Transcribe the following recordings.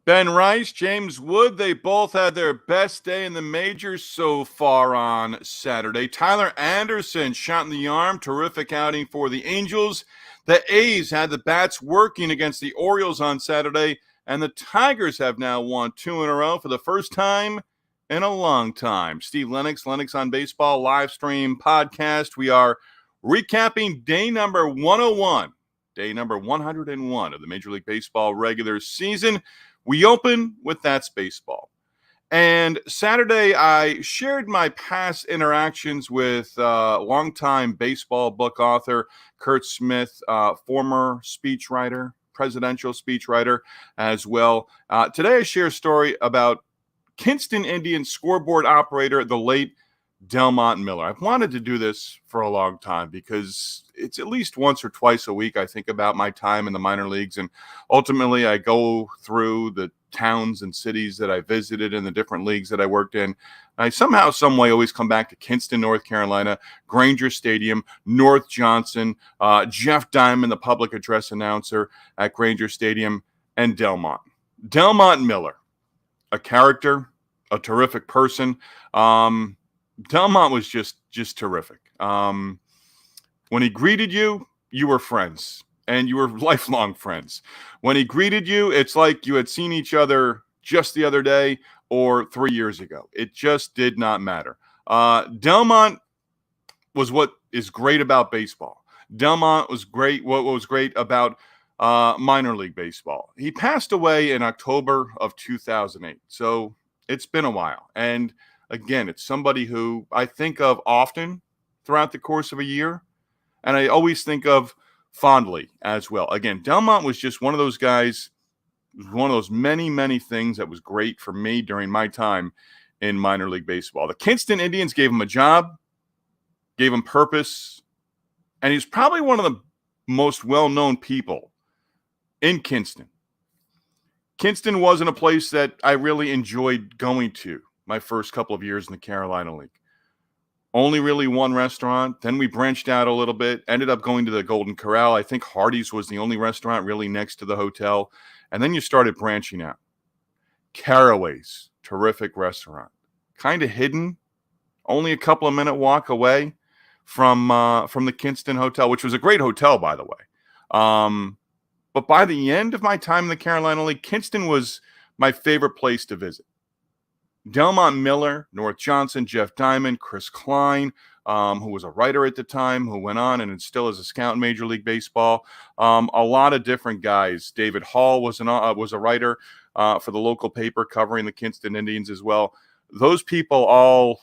Ben Rice, James Wood, they both had their best day in the majors so far on Saturday. Tyler Anderson shot in the arm, terrific outing for the Angels. The A's had the bats working against the Orioles on Saturday, and the Tigers have now won 2 in a row for the first time in a long time. Steve Lennox, Lennox on Baseball live stream podcast. We are recapping day number 101, day number 101 of the Major League Baseball regular season. We open with That's Baseball. And Saturday, I shared my past interactions with longtime baseball book author Kurt Smith, former speechwriter, presidential speechwriter as well. Today, I share a story about Kinston Indians scoreboard operator, the late Delmont Miller. I've wanted to do this for a long time because it's at least once or twice a week I think about my time in the minor leagues, and ultimately I go through the towns and cities that I visited and the different leagues that I worked in. I somehow, some way always come back to Kinston, North Carolina, Granger Stadium, North Johnson, Jeff Diamond, the public address announcer at Granger Stadium, and Delmont. Delmont Miller, a character, a terrific person. Delmont was just terrific. When he greeted you, you were friends, and you were lifelong friends. When he greeted you, it's like you had seen each other just the other day or 3 years ago. It just did not matter. Delmont was what is great about baseball. Delmont was great. What was great about minor league baseball. He passed away in October of 2008. So it's been a while. And again, it's somebody who I think of often throughout the course of a year, and I always think of fondly as well. Again, Delmont was just one of those guys, one of those many, many things that was great for me during my time in minor league baseball. The Kinston Indians gave him a job, gave him purpose, and he's probably one of the most well-known people in Kinston. Kinston wasn't a place that I really enjoyed going to my first couple of years in the Carolina League. Only really one restaurant. Then we branched out a little bit, ended up going to the Golden Corral. I think Hardee's was the only restaurant really next to the hotel. And then you started branching out. Caraway's, terrific restaurant. Kind of hidden, only a couple of minute walk away from the Kinston Hotel, which was a great hotel, by the way. But by the end of my time in the Carolina League, Kinston was my favorite place to visit. Delmont Miller, North Johnson, Jeff Diamond, Chris Klein, who was a writer at the time, who went on and still is a scout in Major League Baseball. A lot of different guys. David Hall was a writer for the local paper covering the Kinston Indians as well. Those people all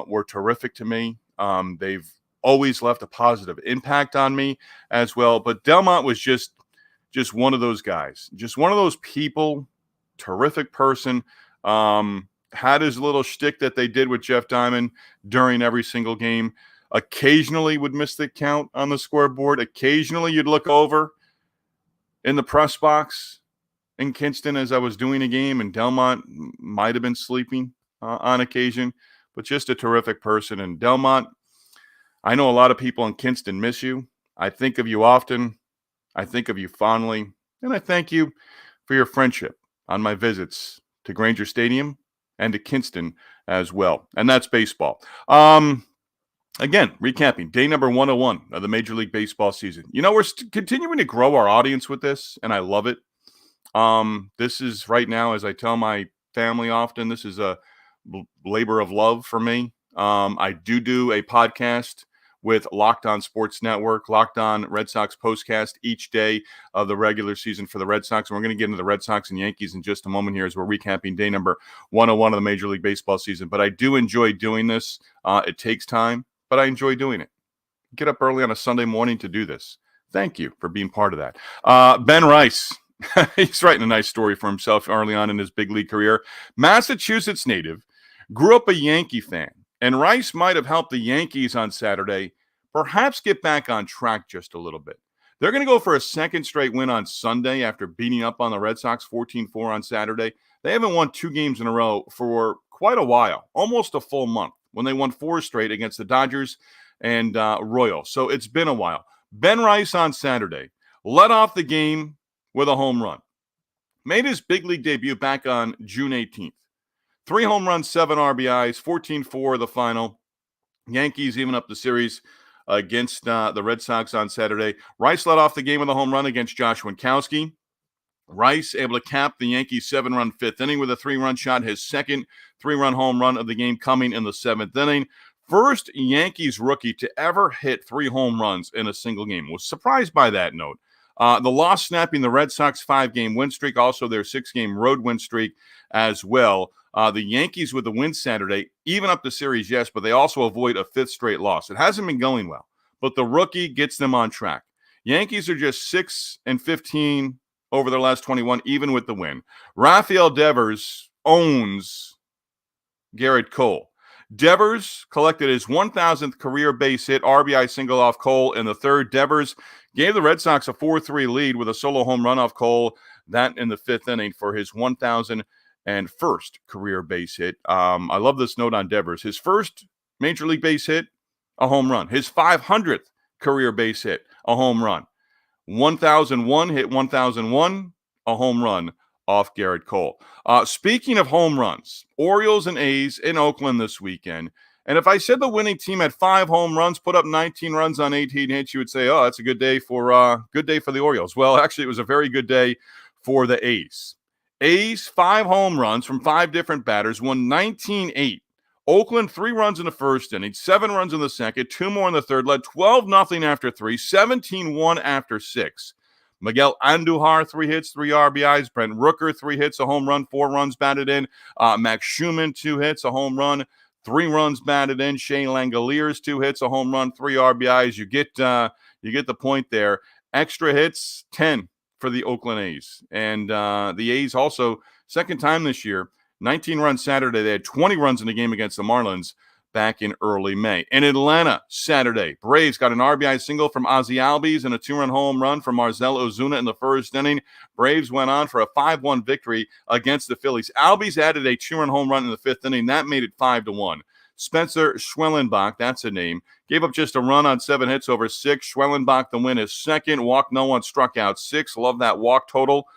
were terrific to me. They've always left a positive impact on me as well. But Delmont was just one of those guys, just one of those people, terrific person. Had his little shtick that they did with Jeff Diamond during every single game. Occasionally would miss the count on the scoreboard. Occasionally you'd look over in the press box in Kinston as I was doing a game, and Delmont might have been sleeping on occasion, but just a terrific person. And Delmont, I know a lot of people in Kinston miss you. I think of you often. I think of you fondly, and I thank you for your friendship on my visits to Granger Stadium and to Kinston as well. And that's baseball. Again, recapping day number 101 of the Major League Baseball season. You know, we're continuing to grow our audience with this, and I love it. This is right now, as I tell my family often, this is a labor of love for me. I do a podcast with Locked On Sports Network, Locked On Red Sox postcast each day of the regular season for the Red Sox. And we're going to get into the Red Sox and Yankees in just a moment here as we're recapping day number 101 of the Major League Baseball season. But I do enjoy doing this. It takes time, but I enjoy doing it. Get up early on a Sunday morning to do this. Thank you for being part of that. Ben Rice, he's writing a nice story for himself early on in his big league career. Massachusetts native, Grew up a Yankee fan, and Rice might have helped the Yankees on Saturday perhaps get back on track just a little bit. They're going to go for a second straight win on Sunday after beating up on the Red Sox 14-4 on Saturday. They haven't won 2 games in a row for quite a while, almost a full month, when they won 4 straight against the Dodgers and Royals. So it's been a while. Ben Rice on Saturday led off the game with a home run. Made his big league debut back on June 18th. 3 home runs, 7 RBIs, 14-4 the final. Yankees even up the series against the Red Sox on Saturday. Rice led off the game with a home run against Josh Winkowski. Rice able to cap the Yankees' 7-run 5th inning with a 3-run shot, his second 3-run home run of the game coming in the 7th inning. First Yankees rookie to ever hit 3 home runs in a single game. Was surprised by that note. The loss snapping the Red Sox 5-game win streak, also their 6-game road win streak as well. The Yankees with the win Saturday, even up the series, yes, but they also avoid a 5th straight loss. It hasn't been going well, but the rookie gets them on track. Yankees are just 6-15 over their last 21, even with the win. Rafael Devers owns Garrett Cole. Devers collected his 1,000th career base hit, RBI single off Cole in the 3rd. Devers gave the Red Sox a 4-3 lead with a solo home run off Cole, that in the 5th inning for his 1,001st career base hit. I love this note on Devers. His first major league base hit, a home run. His 500th career base hit, a home run. 1,001 hit 1,001, a home run off Garrett Cole. Speaking of home runs, Orioles and A's in Oakland this weekend. And if I said the winning team had 5 home runs, put up 19 runs on 18 hits, you would say, "Oh, that's a good day for the Orioles." Well, actually, it was a very good day for the A's. A's 5 home runs from 5 different batters, won 19-8. Oakland 3 runs in the first inning, 7 runs in the second, 2 more in the third, led 12-0 after 3, 17-1 after 6. Miguel Andujar, 3 hits, 3 RBIs. Brent Rooker, 3 hits, a home run, 4 runs batted in. Max Schumann, 2 hits, a home run, 3 runs batted in. Shane Langoliers, 2 hits, a home run, 3 RBIs. You get the point there. Extra hits, 10 for the Oakland A's. And the A's also, second time this year, 19 runs Saturday. They had 20 runs in the game against the Marlins back in early May. In Atlanta, Saturday, Braves got an RBI single from Ozzie Albies and a 2-run home run from Marcell Ozuna in the first inning. Braves went on for a 5-1 victory against the Phillies. Albies added a 2-run home run in the 5th inning. That made it 5-1. Spencer Schwellenbach, that's a name, gave up just a run on 7 hits over 6. Schwellenbach, the win, is second. Walked no one, struck out 6. Love that walk total.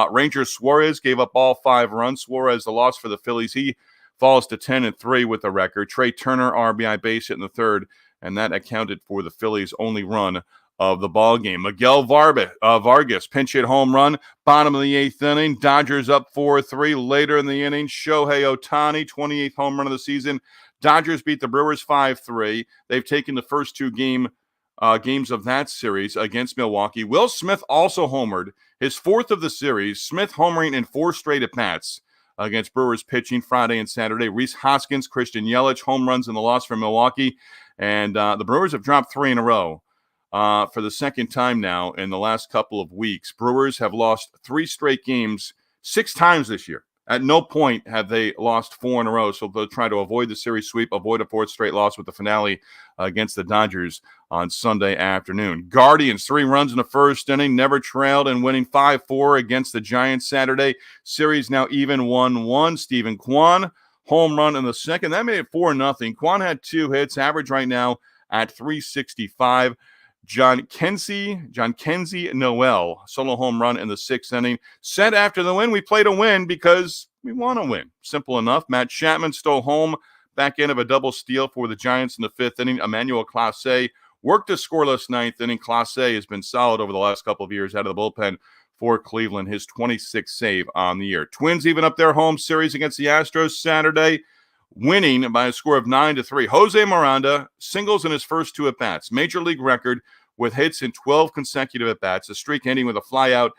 Ranger Suarez gave up all 5 runs. Suarez, the loss for the Phillies. He falls to 10-3 with the record. Trey Turner, RBI base hit in the 3rd, and that accounted for the Phillies' only run of the ball game. Miguel Vargas, pinch hit home run, bottom of the 8th inning. Dodgers up 4-3 later in the inning. Shohei Ohtani, 28th home run of the season. Dodgers beat the Brewers 5-3. They've taken the first 2 games of that series against Milwaukee. Will Smith also homered, his 4th of the series. Smith homering in 4 straight at-bats against Brewers pitching Friday and Saturday. Rhys Hoskins, Christian Yelich, home runs in the loss for Milwaukee. And the Brewers have dropped 3 in a row for the second time now in the last couple of weeks. Brewers have lost 3 straight games 6 times this year. At no point have they lost 4 in a row, so they'll try to avoid the series sweep, avoid a 4th straight loss with the finale against the Dodgers on Sunday afternoon. Guardians, 3 runs in the first inning, never trailed and winning 5-4 against the Giants Saturday. Series now even 1-1. Stephen Kwan, home run in the second. That made it 4-0. Kwan had 2 hits, average right now at .365. John Kenzie Noel, solo home run in the 6th inning. Said after the win, we play to win because we want to win. Simple enough. Matt Chapman stole home back end of a double steal for the Giants in the 5th inning. Emmanuel Clase worked a scoreless 9th inning. Clase has been solid over the last couple of years out of the bullpen for Cleveland, his 26th save on the year. Twins even up their home series against the Astros Saturday, winning by a score of 9-3. Jose Miranda singles in his first 2 at-bats. Major league record with hits in 12 consecutive at-bats. A streak ending with a flyout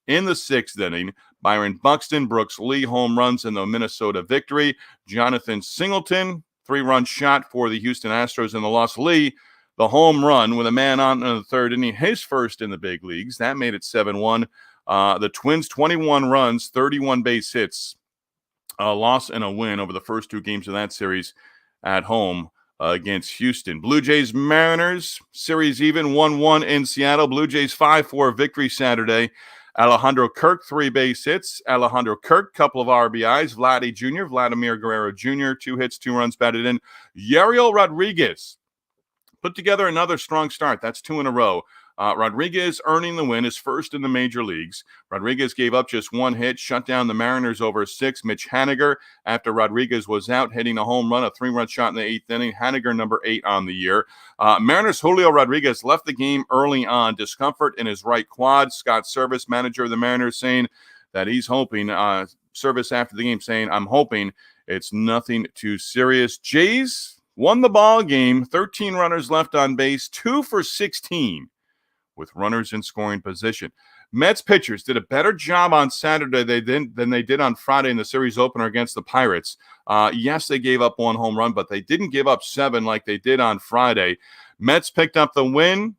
in the 6th inning. Byron Buxton, Brooks Lee, home runs in the Minnesota victory. Jonathan Singleton, 3-run shot for the Houston Astros in the loss. Lee, the home run with a man on in the 3rd inning, his first in the big leagues. That made it 7-1. The Twins, 21 runs, 31 base hits a loss and a win over the first two games of that series at home against Houston. Blue Jays Mariners, series even 1-1 in Seattle. Blue Jays 5-4 victory Saturday. Alejandro Kirk, 3 base hits. Alejandro Kirk, couple of RBIs. Vladimir Guerrero Jr., 2 hits, 2 runs batted in. Yariel Rodriguez put together another strong start. That's 2 in a row. Rodriguez earning the win, his first in the major leagues. Rodriguez gave up just 1 hit, shut down the Mariners over 6. Mitch Haniger, after Rodriguez was out, hitting a home run, a 3-run shot in the 8th inning. Haniger, number 8 on the year. Mariners' Julio Rodriguez left the game early on. Discomfort in his right quad. Scott Service, manager of the Mariners, saying that he's hoping, Service after the game saying, I'm hoping it's nothing too serious. Jays won the ball game, 13 runners left on base, 2 for 16. With runners in scoring position. Mets pitchers did a better job on Saturday than they did on Friday in the series opener against the Pirates. Yes, they gave up 1 home run, but they didn't give up 7 like they did on Friday. Mets picked up the win,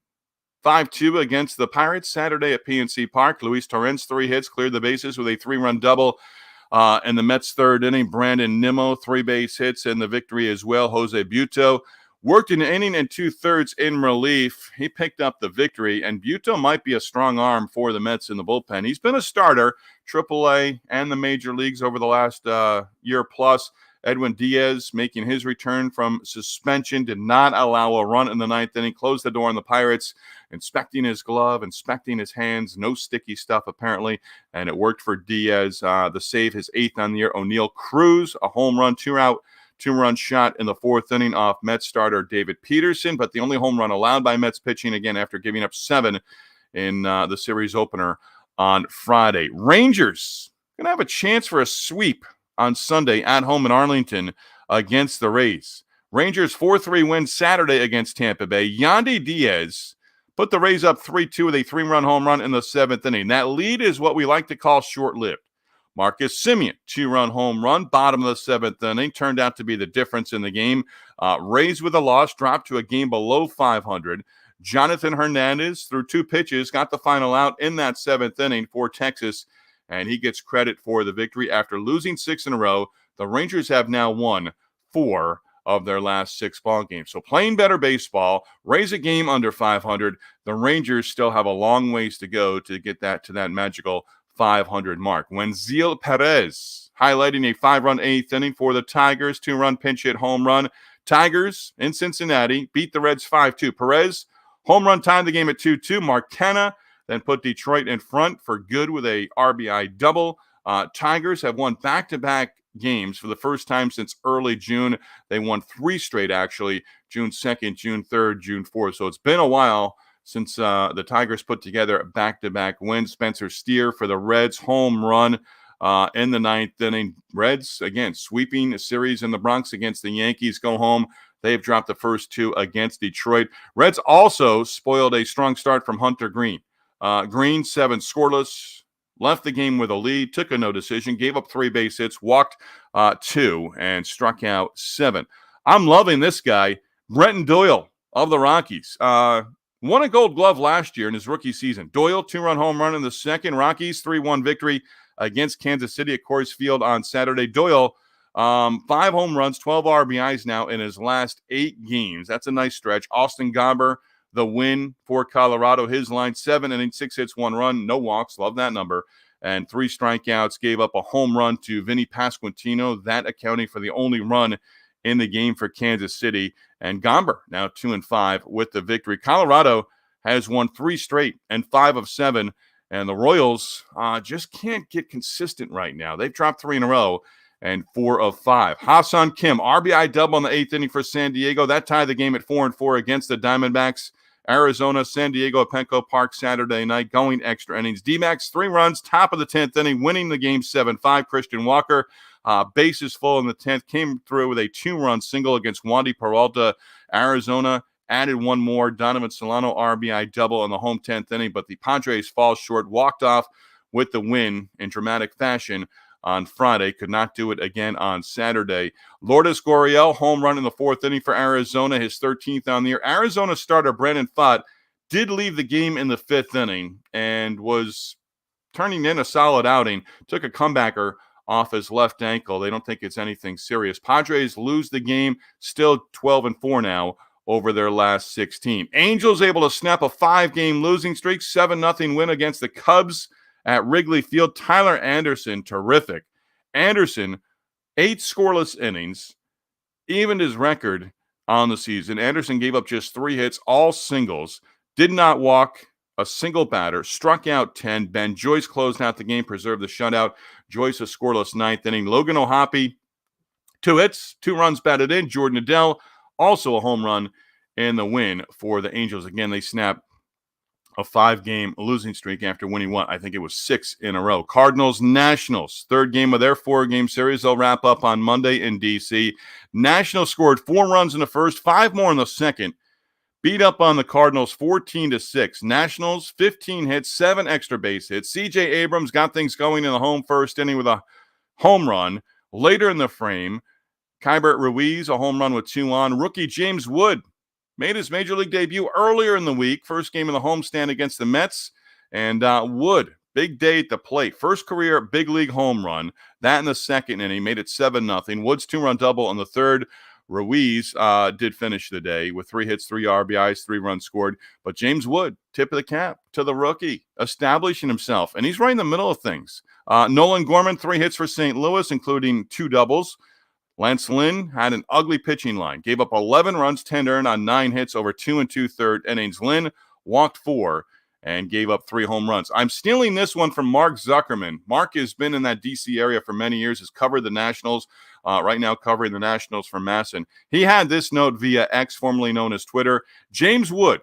5-2 against the Pirates Saturday at PNC Park. Luis Torrens, 3 hits, cleared the bases with a 3-run double. In the Mets' 3rd inning, Brandon Nimmo, 3 base hits, and the victory as well. Jose Buto worked an inning and 2/3 in relief. He picked up the victory, and Buto might be a strong arm for the Mets in the bullpen. He's been a starter, AAA and the major leagues over the last year plus. Edwin Diaz making his return from suspension, did not allow a run in the 9th inning, closed the door on the Pirates, inspecting his glove, inspecting his hands, no sticky stuff apparently, and it worked for Diaz. The save, his 8th on the year. O'Neill Cruz, a home run, 2-run shot in the 4th inning off Mets starter David Peterson, but the only home run allowed by Mets pitching again after giving up 7 in the series opener on Friday. Rangers going to have a chance for a sweep on Sunday at home in Arlington against the Rays. Rangers 4-3 win Saturday against Tampa Bay. Yandy Diaz put the Rays up 3-2 with a 3-run home run in the 7th inning. That lead is what we like to call short-lived. Marcus Semien, 2-run home run, bottom of the 7th inning, turned out to be the difference in the game. Rays with a loss, dropped to a game below 500. Jonathan Hernandez, threw 2 pitches, got the final out in that 7th inning for Texas, and he gets credit for the victory. After losing 6 in a row, the Rangers have now won 4 of their last 6 ball games. So playing better baseball, Rays a game under 500. The Rangers still have a long ways to go to get that to that magical 500 mark. Wenzel Perez highlighting a 5-run 8th inning for the Tigers, 2-run pinch hit home run. Tigers in Cincinnati beat the Reds 5-2. Perez home run tied the game at 2-2. Marquena then put Detroit in front for good with a RBI double. Tigers have won back-to-back games for the first time since early June. They won 3 straight actually, June 2nd, June 3rd, June 4th. So it's been a while since the Tigers put together a back-to-back win. Spencer Steer for the Reds, home run in the 9th inning. Reds, again, sweeping a series in the Bronx against the Yankees, go home. They've dropped the first 2 against Detroit. Reds also spoiled a strong start from Hunter Green. Green, 7 scoreless, left the game with a lead, took a no decision, gave up 3 base hits, walked 2, and struck out 7. I'm loving this guy, Brenton Doyle of the Rockies. Won a Gold Glove last year in his rookie season. Doyle, 2-run home run in the 2nd. Rockies, 3-1 victory against Kansas City at Coors Field on Saturday. Doyle, 5 home runs, 12 RBIs now in his last 8 games. That's a nice stretch. Austin Gomber, the win for Colorado. His line, 7 innings, 6 hits, 1 run, no walks. Love that number. And 3 strikeouts. Gave up a home run to Vinny Pasquantino, that accounting for the only run in the game for Kansas City. And Gomber now 2-5 with the victory. Colorado has won 3 straight and 5 of 7. And the Royals just can't get consistent right now. They've dropped 3 in a row and 4 of 5. Ha-Seong Kim, RBI double in the 8th inning for San Diego. That tied the game at 4-4 against the Diamondbacks. Arizona, San Diego at Petco Park Saturday night, going extra innings. D-Max, 3 runs, top of the 10th inning, winning the game 7-5. Christian Walker, bases full in the 10th, came through with a 2-run single against Wandy Peralta. Arizona added 1 more. Donovan Solano RBI double in the home 10th inning, but the Padres fall short, walked off with the win in dramatic fashion on Friday. Could not do it again on Saturday. Lourdes Gurriel, home run in the 4th inning for Arizona, his 13th on the year. Arizona starter Brandon Pfaadt did leave the game in the 5th inning and was turning in a solid outing. Took a comebacker off his left ankle. They don't think it's anything serious. Padres lose the game, still 12-4 now over their last 16. Angels able to snap a 5-game losing streak, 7-0 win against the Cubs at Wrigley Field. Tyler Anderson, terrific. Anderson, 8 scoreless innings, evened his record on the season. Anderson gave up just 3 hits, all singles, did not walk a single batter, struck out 10. Ben Joyce closed out the game, preserved the shutout. Joyce a scoreless 9th inning. Logan O'Hoppe, 2 hits, 2 runs batted in. Jordan Adele, also a home run in the win for the Angels. Again, they snapped a 5-game losing streak after winning I think it was 6 in a row. Cardinals, Nationals, 3rd game of their 4-game series. They'll wrap up on Monday in D.C. Nationals scored 4 runs in the first, 5 more in the second. Beat up on the Cardinals 14-6. Nationals, 15 hits, 7 extra base hits. C.J. Abrams got things going in the home first inning with a home run. Later in the frame, Keibert Ruiz, a home run with 2 on. Rookie James Wood made his Major League debut earlier in the week, first game of the homestand against the Mets. And Wood, big day at the plate. First career big league home run. That in the second inning, made it 7-0. Wood's 2-run double in the third. Ruiz did finish the day with 3 hits, 3 RBIs, 3 runs scored. But James Wood, tip of the cap to the rookie, establishing himself. And he's right in the middle of things. Nolan Gorman, 3 hits for St. Louis, including 2 doubles. Lance Lynn had an ugly pitching line, gave up 11 runs, 10 earned on 9 hits over 2 2/3 innings. Lynn walked 4 and gave up 3 home runs. I'm stealing this one from Mark Zuckerman. Mark has been in that D.C. area for many years, has covered the Nationals, right now covering the Nationals for Masson. He had this note via X, formerly known as Twitter. James Wood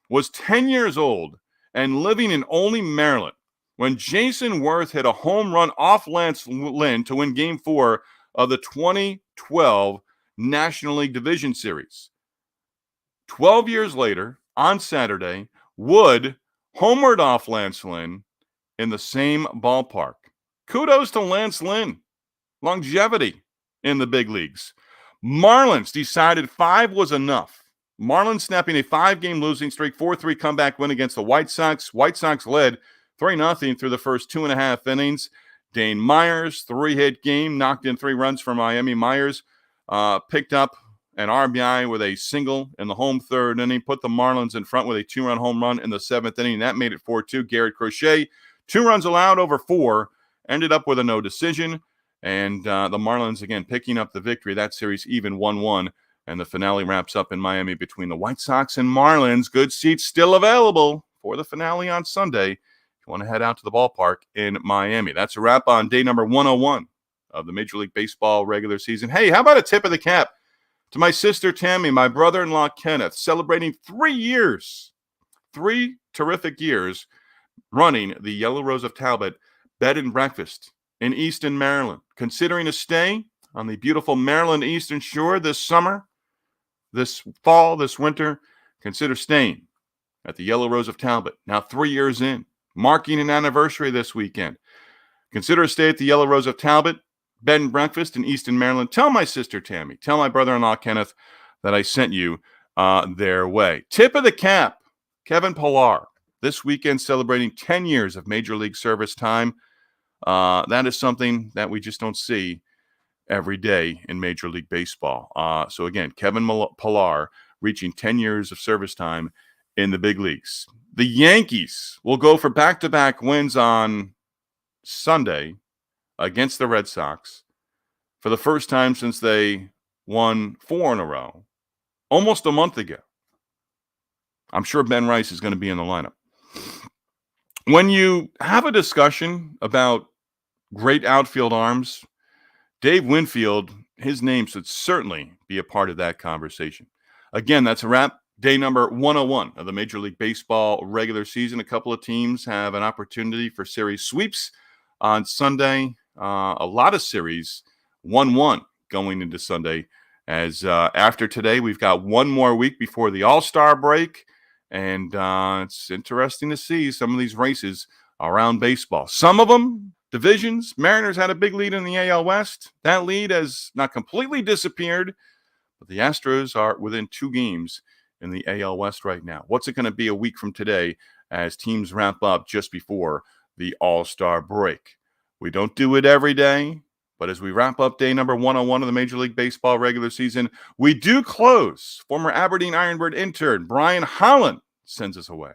was 10 years old and living in Olney, Maryland, when Jason Worth hit a home run off Lance Lynn to win Game 4 of the 2012 National League Division Series. 12 years later, on Saturday, Wood homered off Lance Lynn in the same ballpark. Kudos to Lance Lynn. Longevity in the big leagues. Marlins decided 5 was enough. Marlins snapping a 5-game losing streak, 4-3 comeback win against the White Sox. White Sox led 3-0 through the first 2.5 innings. Dane Myers, 3-hit game, knocked in 3 runs for Miami. Myers picked up an RBI with a single in the home third inning, put the Marlins in front with a 2-run home run in the 7th inning. That made it 4-2. Garrett Crochet, 2 runs allowed over 4, ended up with a no decision. And the Marlins, again, picking up the victory. That series even 1-1. And the finale wraps up in Miami between the White Sox and Marlins. Good seats still available for the finale on Sunday. Want to head out to the ballpark in Miami. That's a wrap on day number 101 of the Major League Baseball regular season. Hey, how about a tip of the cap to my sister Tammy, my brother-in-law Kenneth, celebrating 3 years, 3 terrific years running the Yellow Rose of Talbot Bed and Breakfast in Easton, Maryland. Considering a stay on the beautiful Maryland Eastern Shore this summer, this fall, this winter, consider staying at the Yellow Rose of Talbot. Now 3 years in, marking an anniversary this weekend. Consider a stay at the Yellow Rose of Talbot Bed and Breakfast in Easton, Maryland. Tell my sister Tammy, tell my brother-in-law Kenneth that I sent you their way. Tip of the cap, Kevin Pillar, this weekend celebrating 10 years of Major League service time. That is something that we just don't see every day in Major League Baseball. So again, Kevin Pillar reaching 10 years of service time in the big leagues. The Yankees will go for back-to-back wins on Sunday against the Red Sox for the first time since they won 4 in a row almost a month ago. I'm sure Ben Rice is going to be in the lineup. When you have a discussion about great outfield arms, Dave Winfield, his name should certainly be a part of that conversation. Again, that's a wrap. Day number 101 of the Major League Baseball regular season. A couple of teams have an opportunity for series sweeps on Sunday. A lot of series 1-1 going into Sunday. As after today, we've got one more week before the All-Star break. And it's interesting to see some of these races around baseball. Some of them, divisions. Mariners had a big lead in the AL West. That lead has not completely disappeared, but the Astros are within 2 games in the AL West right now. What's it going to be a week from today as teams wrap up just before the All-Star break? We don't do it every day, but as we wrap up day number 101 of the Major League Baseball regular season, we do close. Former Aberdeen Ironbird intern Brian Holland sends us away.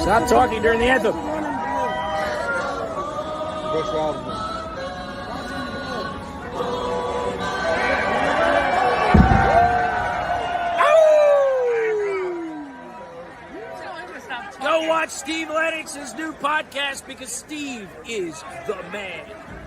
Stop talking during the anthem. Go watch Steve Lennox's new podcast because Steve is the man.